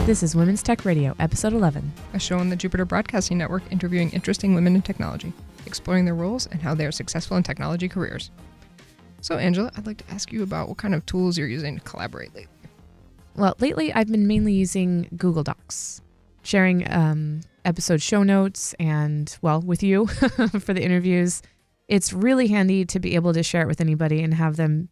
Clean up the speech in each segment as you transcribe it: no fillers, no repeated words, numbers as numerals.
This is Women's Tech Radio, Episode 11. A show on the Jupiter Broadcasting Network interviewing interesting women in technology, exploring their roles and how they are successful in technology careers. So, Angela, I'd like to ask you about what kind of tools you're using to collaborate lately. Well, lately I've been mainly using Google Docs, sharing episode show notes and, well, with you for the interviews. It's really handy to be able to share it with anybody and have them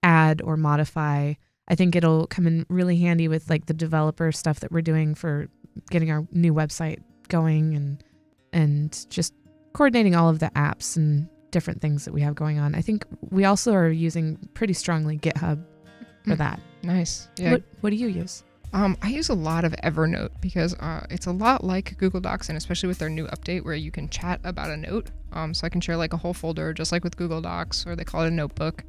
add or modify. I think it'll come in really handy with like the developer stuff that we're doing for getting our new website going and just coordinating all of the apps and different things that we have going on. I think we also are using pretty strongly GitHub for that. Nice. Yeah. What do you use? I use a lot of Evernote because it's a lot like Google Docs, and especially with their new update where you can chat about a note. So I can share like a whole folder just like with Google Docs, or they call it a notebook.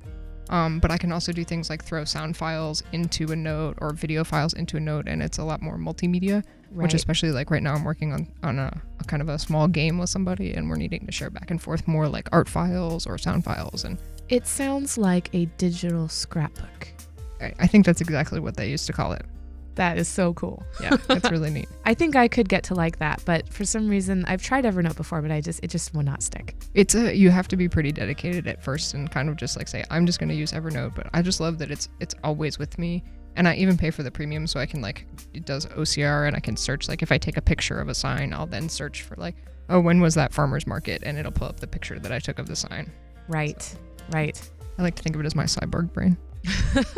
But I can also do things like throw sound files into a note or video files into a note, and it's a lot more multimedia, which especially like right now I'm working on a kind of a small game with somebody, and we're needing to share back and forth more like art files or sound files. And it sounds like a digital scrapbook. I think that's exactly what they used to call it. That is so cool. Yeah, that's really neat. I think I could get to like that, but for some reason, I've tried Evernote before, but it just will not stick. You have to be pretty dedicated at first and kind of just like say, I'm just going to use Evernote, but I just love that it's always with me. And I even pay for the premium so I can like, it does OCR and I can search, like if I take a picture of a sign, I'll then search for like, oh, when was that farmer's market? And it'll pull up the picture that I took of the sign. Right. I like to think of it as my cyborg brain.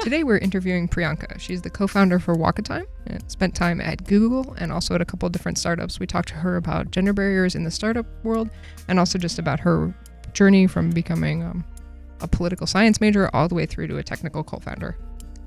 Today we're interviewing Priyanka. She's the co-founder for Wakatime and spent time at Google and also at a couple of different startups. We talked to her about gender barriers in the startup world and also just about her journey from becoming a political science major all the way through to a technical co-founder.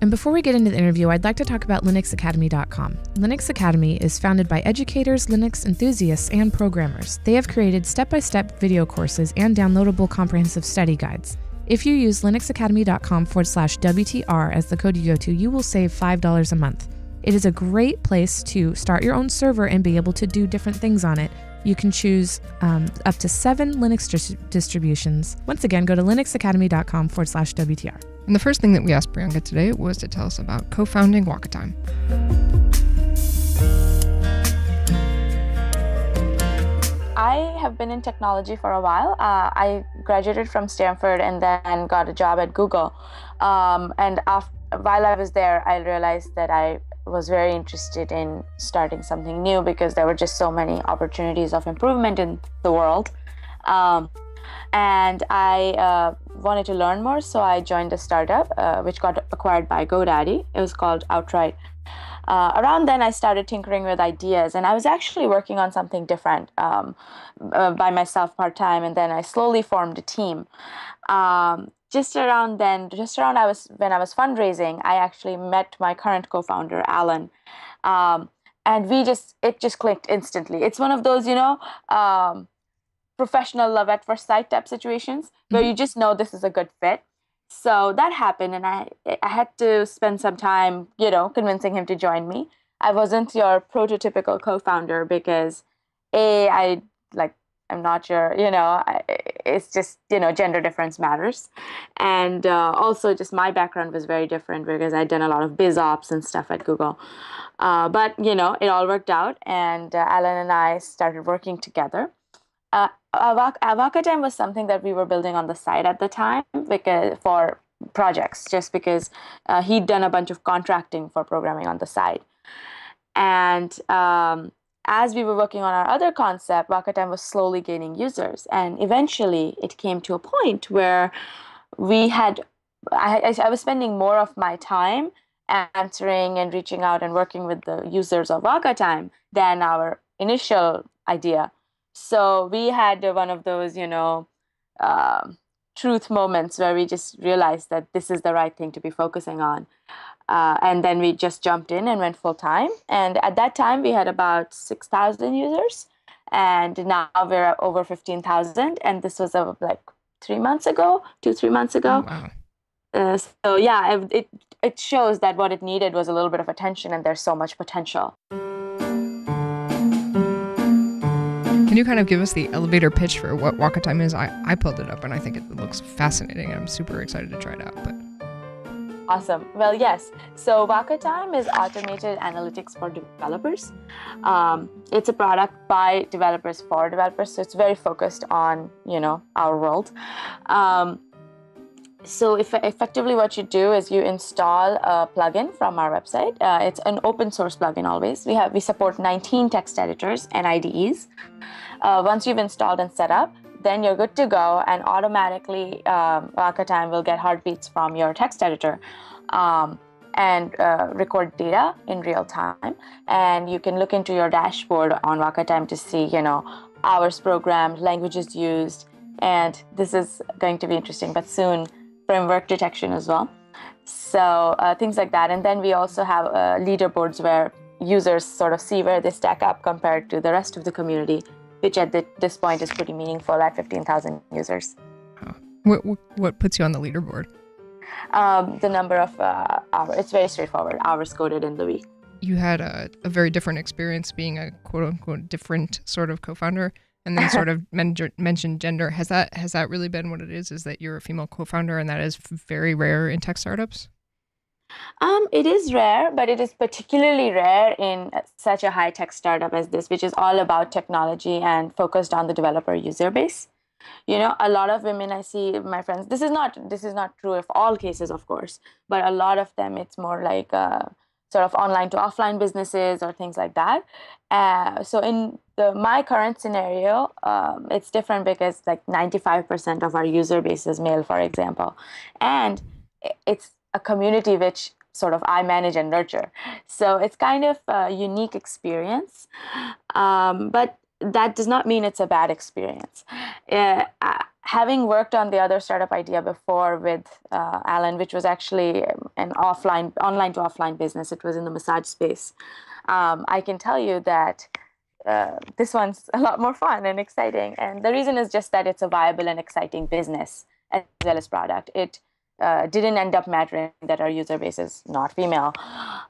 And before we get into the interview, I'd like to talk about linuxacademy.com. Linux Academy is founded by educators, Linux enthusiasts, and programmers. They have created step-by-step video courses and downloadable comprehensive study guides. If you use linuxacademy.com/WTR as the code you go to, you will save $5 a month. It is a great place to start your own server and be able to do different things on it. You can choose up to 7 Linux distributions. Once again, go to linuxacademy.com/WTR. And the first thing that we asked Priyanka today was to tell us about co-founding Wakatime. I have been in technology for a while. I graduated from Stanford and then got a job at Google. While I was there, I realized that I was very interested in starting something new because there were just so many opportunities of improvement in the world. And I wanted to learn more, so I joined a startup which got acquired by GoDaddy. It was called Outright. Around then, I started tinkering with ideas, and I was actually working on something different by myself part-time, and then I slowly formed a team. Just around when I was fundraising, I actually met my current co-founder, Alan, and it just clicked instantly. It's one of those, professional love at first sight type situations where you just know this is a good fit. So that happened, and I had to spend some time, convincing him to join me. I wasn't your prototypical co-founder because, I'm not sure, it's just, gender difference matters. And also just my background was very different because I'd done a lot of biz ops and stuff at Google. But, it all worked out, and Alan and I started working together. Wakatime was something that we were building on the side at the time for projects, just because he'd done a bunch of contracting for programming on the side. And as we were working on our other concept, Wakatime was slowly gaining users. And eventually it came to a point where I was spending more of my time answering and reaching out and working with the users of Wakatime than our initial idea. So we had one of those, truth moments where we just realized that this is the right thing to be focusing on. And then we just jumped in and went full time. And at that time, we had about 6,000 users. And now we're at over 15,000. And this was 3 months ago. Oh, wow. So yeah, it shows that what it needed was a little bit of attention, and there's so much potential. Can you kind of give us the elevator pitch for what Wakatime is? I pulled it up and I think it looks fascinating and I'm super excited to try it out. But Awesome. Well, yes. So Wakatime is automated analytics for developers. It's a product by developers for developers, so it's very focused on, our world. So effectively what you do is you install a plugin from our website. It's an open source plugin always. We support 19 text editors and IDEs. Once you've installed and set up, then you're good to go, and automatically Wakatime will get heartbeats from your text editor and record data in real time. And you can look into your dashboard on Wakatime to see, hours programmed, languages used, and this is going to be interesting, but soon framework detection as well. So things like that. And then we also have leaderboards where users sort of see where they stack up compared to the rest of the community, which at this point is pretty meaningful at 15,000 users. What puts you on the leaderboard? The number of hours. It's very straightforward. Hours coded in the week. You had a very different experience being a quote unquote different sort of co-founder, and then sort of mentioned gender. Has that really been what it is? Is that you're a female co-founder, and that is very rare in tech startups? It is rare, but it is particularly rare in such a high-tech startup as this, which is all about technology and focused on the developer user base. A lot of women I see, my friends, this is not true of all cases, of course, but a lot of them, it's more like sort of online to offline businesses or things like that. So in my current scenario, it's different because like 95% of our user base is male, for example, and it's a community which sort of I manage and nurture. So it's kind of a unique experience, but that does not mean it's a bad experience. Having worked on the other startup idea before with Alan, which was actually an online to offline business, it was in the massage space. I can tell you that this one's a lot more fun and exciting. And the reason is just that it's a viable and exciting business as well as product. It didn't end up mattering that our user base is not female.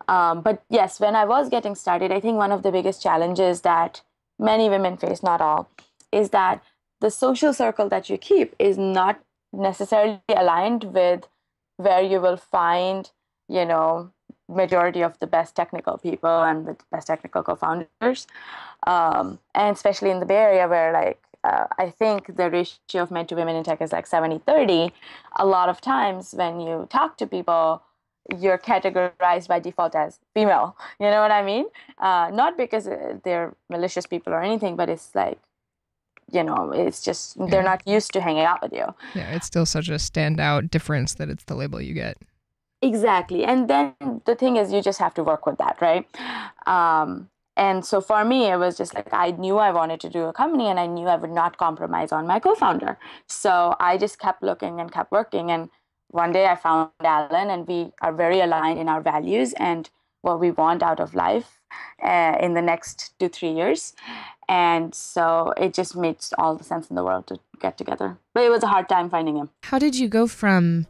But yes, when I was getting started, I think one of the biggest challenges that many women face, not all, is that the social circle that you keep is not necessarily aligned with where you will find, majority of the best technical people and the best technical co-founders. And especially in the Bay Area where I think the ratio of men to women in tech is like 70-30. A lot of times when you talk to people, you're categorized by default as female. You know what I mean? Not because they're malicious people or anything, but it's like, it's just they're not used to hanging out with you. Yeah, it's still such a standout difference that it's the label you get. Exactly. And then the thing is, you just have to work with that, right? And so for me, it was just like I knew I wanted to do a company and I knew I would not compromise on my co-founder. So I just kept looking and kept working. And one day I found Alan, and we are very aligned in our values and what we want out of life in the next 2-3 years. And so it just makes all the sense in the world to get together. But it was a hard time finding him. How did you go from,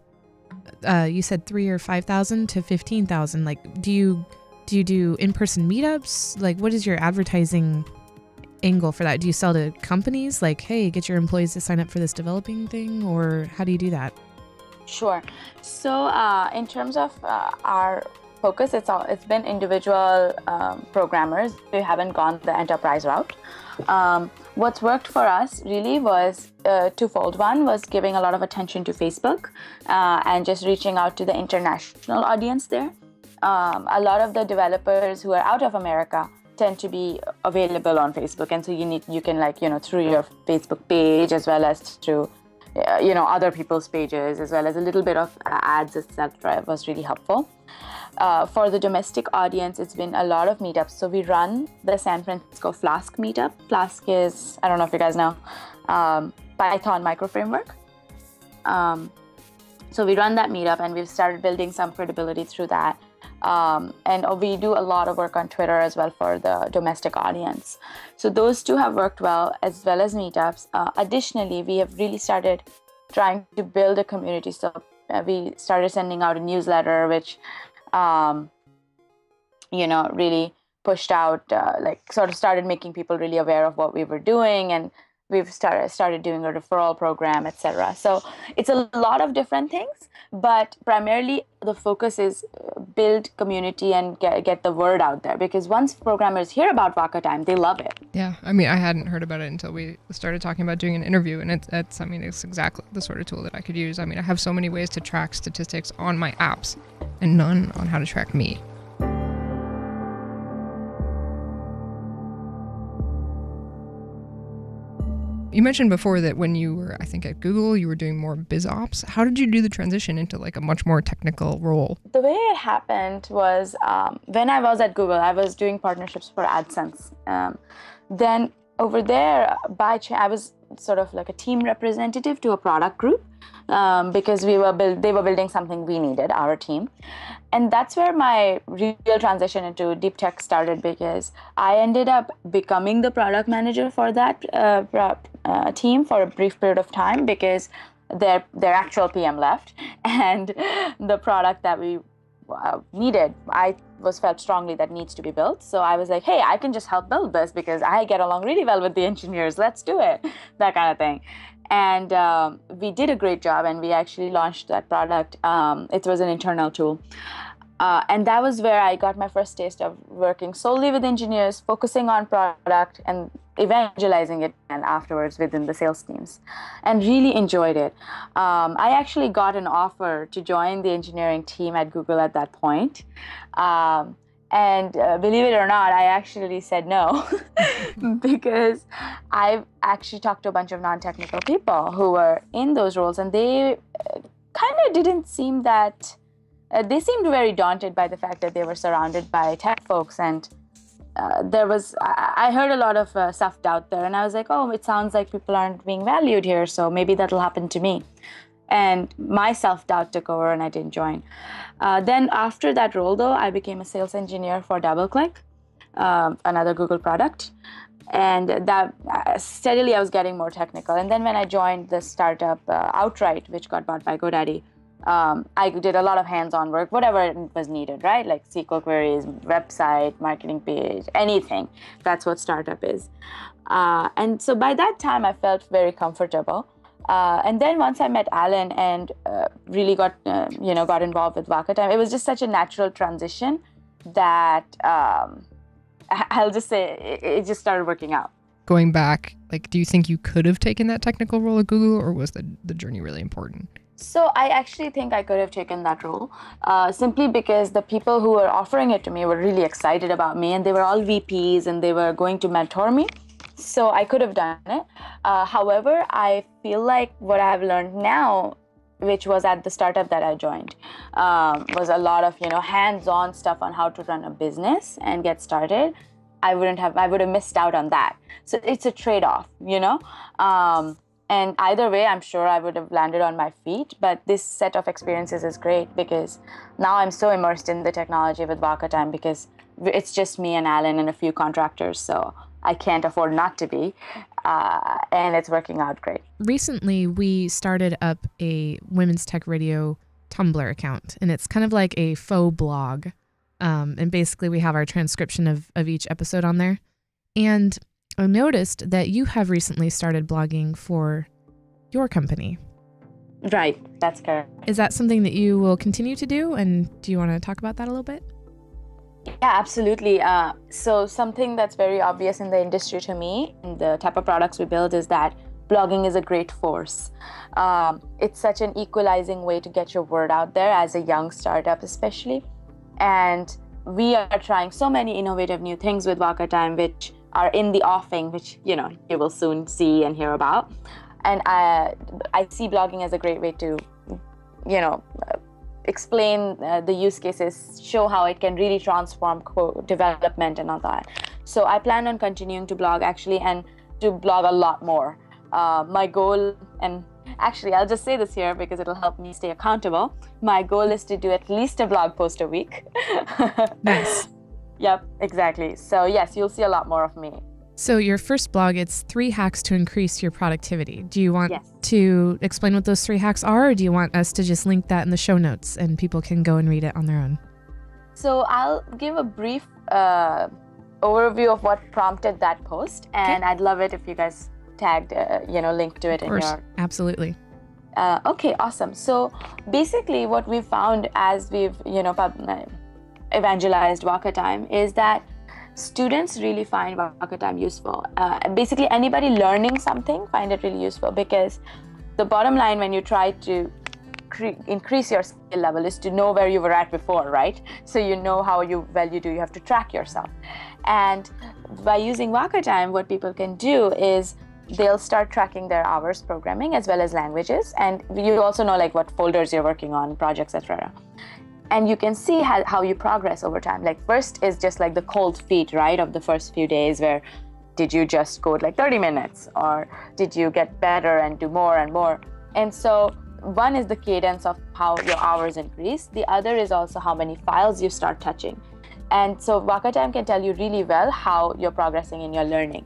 you said 3,000 or 5,000 to 15,000? Like, do you do in-person meetups? Like, what is your advertising angle for that? Do you sell to companies like, hey, get your employees to sign up for this developing thing? Or how do you do that? Sure. So in terms of our focus, it's been individual programmers. We haven't gone the enterprise route. What's worked for us really was twofold. One was giving a lot of attention to Facebook and just reaching out to the international audience there. A lot of the developers who are out of America tend to be available on Facebook, and so you can through your Facebook page as well as through other people's pages, as well as a little bit of ads, etc. It was really helpful. For the domestic audience, it's been a lot of meetups. So we run the San Francisco Flask meetup. Flask is, I don't know if you guys know, Python micro framework. So we run that meetup, and we've started building some credibility through that. And we do a lot of work on Twitter as well for the domestic audience. So those two have worked well, as well as meetups. Additionally, we have really started trying to build a community. So we started sending out a newsletter, which, really pushed out, sort of started making people really aware of what we were doing. And We've started doing a referral program, etc. So it's a lot of different things, but primarily the focus is build community and get the word out there, because once programmers hear about Wakatime, they love it. Yeah, I mean, I hadn't heard about it until we started talking about doing an interview, and it's exactly the sort of tool that I could use. I mean, I have so many ways to track statistics on my apps and none on how to track me. You mentioned before that when you were, I think, at Google, you were doing more biz ops. How did you do the transition into like a much more technical role? The way it happened was when I was at Google, I was doing partnerships for AdSense. Then over there, I was sort of like a team representative to a product group because they were building something we needed, our team. And that's where my real transition into deep tech started, because I ended up becoming the product manager for that team for a brief period of time, because their actual PM left, and the product that we needed, I felt strongly that needs to be built. So I was like, hey, I can just help build this because I get along really well with the engineers. Let's do it, that kind of thing. And we did a great job, and we actually launched that product. It was an internal tool. And that was where I got my first taste of working solely with engineers, focusing on product and evangelizing it, and afterwards within the sales teams, and really enjoyed it. I actually got an offer to join the engineering team at Google at that point. And believe it or not, I actually said no because I've actually talked to a bunch of non-technical people who were in those roles, and they kind of didn't seem that, they seemed very daunted by the fact that they were surrounded by tech folks, and I heard a lot of self-doubt there, and I was like, oh, it sounds like people aren't being valued here, so maybe that'll happen to me. And my self-doubt took over, and I didn't join. Then after that role, though, I became a sales engineer for DoubleClick, another Google product. And that steadily I was getting more technical. And then when I joined the startup Outright, which got bought by GoDaddy, I did a lot of hands-on work, whatever was needed, right? Like SQL queries, website, marketing page, anything. That's what startup is. And so by that time, I felt very comfortable. And then once I met Alan and really got involved with Wakatime, it was just such a natural transition that I'll just say it just started working out. Going back, like, do you think you could have taken that technical role at Google, or was the journey really important? So I actually think I could have taken that role simply because the people who were offering it to me were really excited about me, and they were all VPs and they were going to mentor me. So I could have done it. However, I feel like what I have learned now, which was at the startup that I joined, was a lot of hands-on stuff on how to run a business and get started. I would have missed out on that. So it's a trade-off, and either way, I'm sure I would have landed on my feet. But this set of experiences is great because now I'm so immersed in the technology with Wakatime, because it's just me and Alan and a few contractors. So I can't afford not to be. And it's working out great. Recently, we started up a Women's Tech Radio Tumblr account, and it's kind of like a faux blog. And basically, we have our transcription of each episode on there. And I noticed that you have recently started blogging for your company. Right, that's correct. Is that something that you will continue to do? And do you want to talk about that a little bit? Yeah, absolutely. So something that's very obvious in the industry to me, and the type of products we build, is that blogging is a great force. It's such an equalizing way to get your word out there as a young startup, especially. And we are trying so many innovative new things with Wakatime, which are in the offing, which you will soon see and hear about. And I see blogging as a great way to, explain the use cases, show how it can really transform development and all that. So I plan on continuing to blog, actually, and to blog a lot more. My goal, and actually I'll just say this here because it'll help me stay accountable. My goal is to do at least a blog post a week. Nice. Yep, exactly. So yes, you'll see a lot more of me. So your first blog, it's 3 hacks to increase your productivity. Do you want to explain what those 3 hacks are, or do you want us to just link that in the show notes and people can go and read it on their own? So I'll give a brief overview of what prompted that post, and I'd love it if you guys tagged, link to it in your. Absolutely. Okay, awesome. So basically, what we found as we've evangelized Wakatime is that students really find Wakatime useful. Basically, anybody learning something find it really useful, because the bottom line when you try to increase your skill level is to know where you were at before, right? So you know how you do. You have to track yourself. And by using Wakatime, what people can do is they'll start tracking their hours programming as well as languages. And you also know like what folders you're working on, projects, etc. And you can see how you progress over time. Like first is just like the cold feet, right, of the first few days, where did you just code like 30 minutes or did you get better and do more and more? And so one is the cadence of how your hours increase. The other is also how many files you start touching. And so Wakatime can tell you really well how you're progressing in your learning.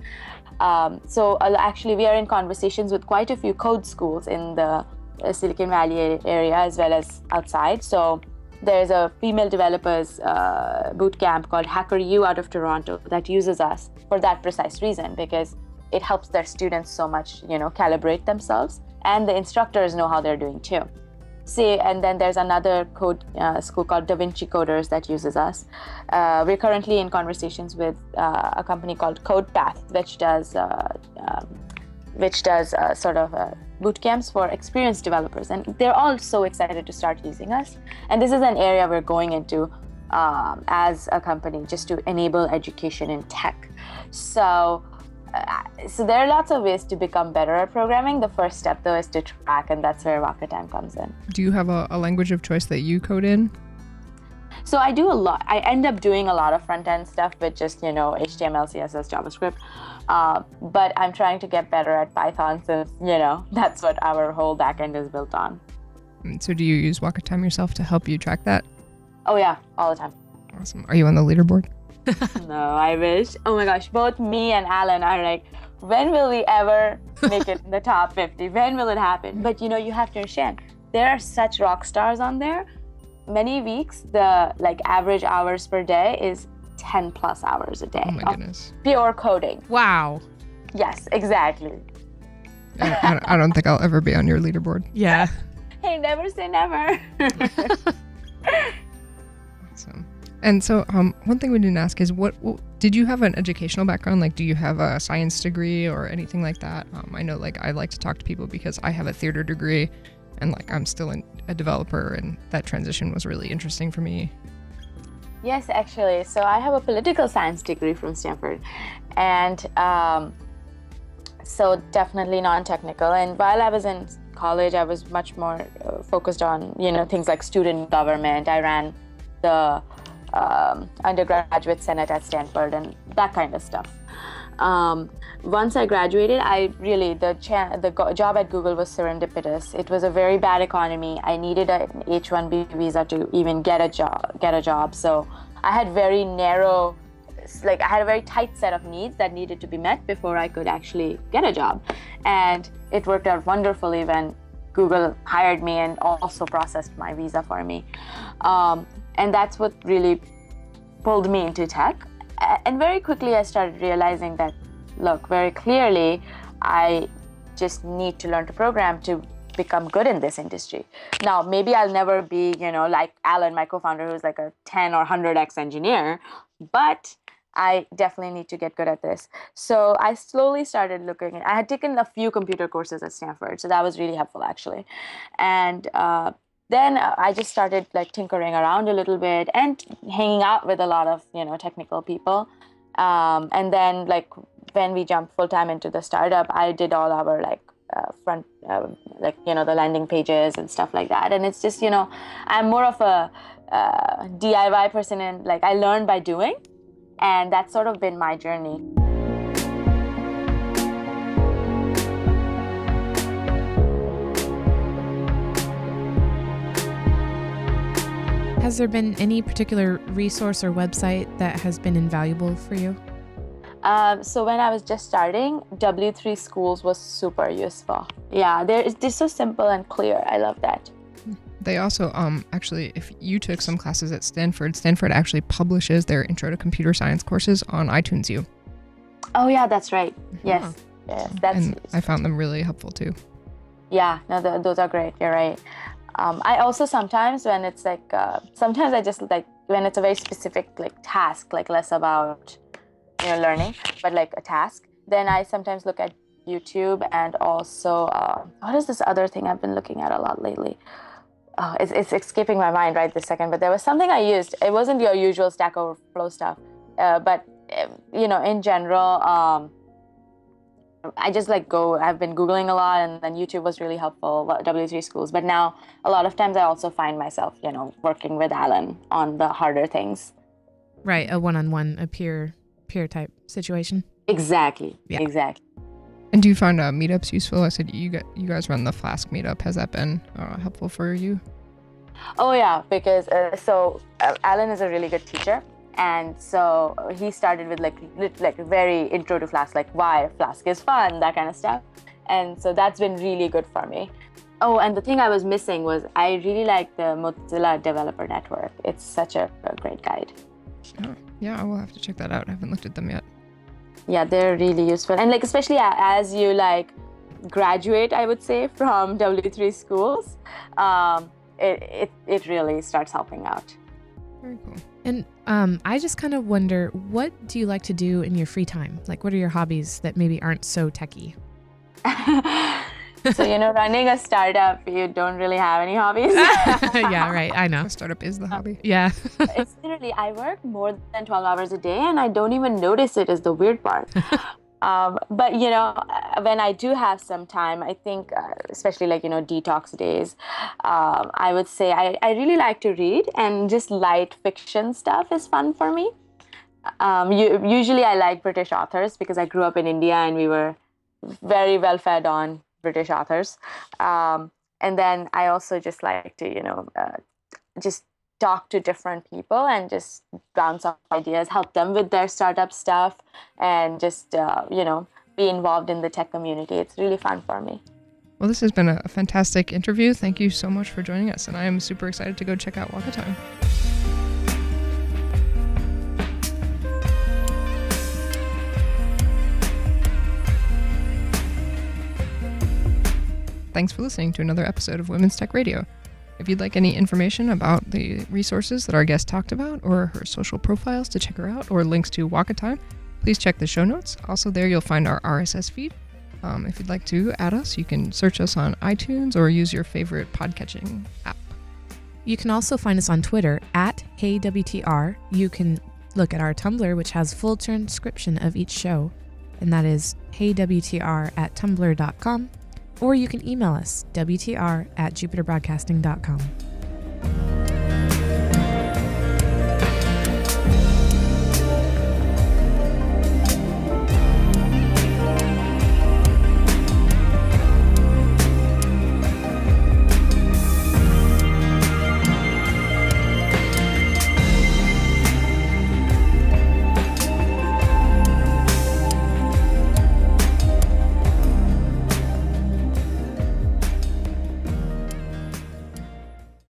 So actually we are in conversations with quite a few code schools in the Silicon Valley area as well as outside. So there's a female developers boot camp called HackerU out of Toronto that uses us for that precise reason, because it helps their students so much, calibrate themselves, and the instructors know how they're doing too. And then there's another code school called Da Vinci Coders that uses us. We're currently in conversations with a company called CodePath, which does sort of boot camps for experienced developers, and they're all so excited to start using us. And this is an area we're going into as a company, just to enable education in tech. So there are lots of ways to become better at programming. The first step, though, is to track, and that's where Wakatime comes in. Do you have a language of choice that you code in? So I do a lot. I end up doing a lot of front-end stuff with just, HTML, CSS, JavaScript. But I'm trying to get better at Python since, that's what our whole backend is built on. So do you use Wakatime yourself to help you track that? Oh, yeah, all the time. Awesome. Are you on the leaderboard? No, I wish. Oh my gosh, both me and Alan are like, when will we ever make it in the top 50? When will it happen? But you have to understand, there are such rock stars on there. Many weeks, the average hours per day is 10 plus hours a day. Oh my goodness. Pure coding. Wow. Yes, exactly. I don't think I'll ever be on your leaderboard. Yeah. Hey, never say never. Awesome. And so one thing we didn't ask is what did you have an educational background? Like, do you have a science degree or anything like that? I know I like to talk to people because I have a theater degree and I'm still a developer, and that transition was really interesting for me. Yes, actually. So I have a political science degree from Stanford, and so definitely non-technical. And while I was in college, I was much more focused on, things like student government. I ran the undergraduate senate at Stanford and that kind of stuff. Once I graduated, the job at Google was serendipitous. It was a very bad economy. I needed an H-1B visa to even get a job. So I had very narrow, I had a very tight set of needs that needed to be met before I could actually get a job. And it worked out wonderfully when Google hired me and also processed my visa for me. And that's what really pulled me into tech. And very quickly I started realizing that, look, very clearly, I just need to learn to program to become good in this industry. Now, maybe I'll never be, like Alan, my co-founder, who's like a 10 or 100x engineer, but I definitely need to get good at this. So I slowly started looking. I had taken a few computer courses at Stanford, so that was really helpful, actually. And then I just started tinkering around a little bit and hanging out with a lot of technical people. And then when we jumped full time into the startup, I did all our the landing pages and stuff like that. And it's just I'm more of a DIY person, and I learn by doing, and that's sort of been my journey. Has there been any particular resource or website that has been invaluable for you? So when I was just starting, W3 Schools was super useful. Yeah, they're so simple and clear. I love that. They also, actually, if you took some classes at Stanford actually publishes their Intro to Computer Science courses on iTunes U. Oh yeah, that's right. Yes. Yes, and I found them really helpful too. Yeah, no, those are great. You're right. I also sometimes when it's like, sometimes I just like when it's a very specific like task, like less about, learning, but like a task, then I sometimes look at YouTube. And also, what is this other thing I've been looking at a lot lately? It's escaping my mind right this second, but there was something I used. It wasn't your usual Stack Overflow stuff, but in general, I just I've been Googling a lot, and then YouTube was really helpful, W3 schools. But now a lot of times I also find myself, working with Alan on the harder things. Right. A one-on-one, a peer type situation. Exactly. Yeah. Exactly. And do you find meetups useful? I said you guys run the Flask meetup. Has that been helpful for you? Oh yeah, because Alan is a really good teacher. And so he started with like very intro to Flask, like why Flask is fun, that kind of stuff. And so that's been really good for me. Oh, and the thing I was missing was I really like the Mozilla Developer Network. It's such a great guide. Oh, yeah, I will have to check that out. I haven't looked at them yet. Yeah, they're really useful. And especially as you graduate, I would say, from W3 schools, it really starts helping out. Very cool. And I just kind of wonder, what do you like to do in your free time? Like, what are your hobbies that maybe aren't so techy? So, running a startup, you don't really have any hobbies. Yeah, right. I know. A startup is the hobby. Yeah. It's literally, I work more than 12 hours a day and I don't even notice it is the weird part. But, when I do have some time, I think, especially detox days, I would say I really like to read, and just light fiction stuff is fun for me. Usually I like British authors because I grew up in India and we were very well fed on British authors. And then I also just like to, just talk to different people and just bounce off ideas, help them with their startup stuff, and just, be involved in the tech community. It's really fun for me. Well, this has been a fantastic interview. Thank you so much for joining us. And I am super excited to go check out Wakatime. Thanks for listening to another episode of Women's Tech Radio. If you'd like any information about the resources that our guest talked about, or her social profiles to check her out, or links to Wakatime, please check the show notes. Also there you'll find our RSS feed. If you'd like to add us, you can search us on iTunes or use your favorite podcatching app. You can also find us on Twitter at HeyWTR. You can look at our Tumblr, which has full transcription of each show, and that is heywtr@tumblr.com. Or you can email us, wtr@jupiterbroadcasting.com.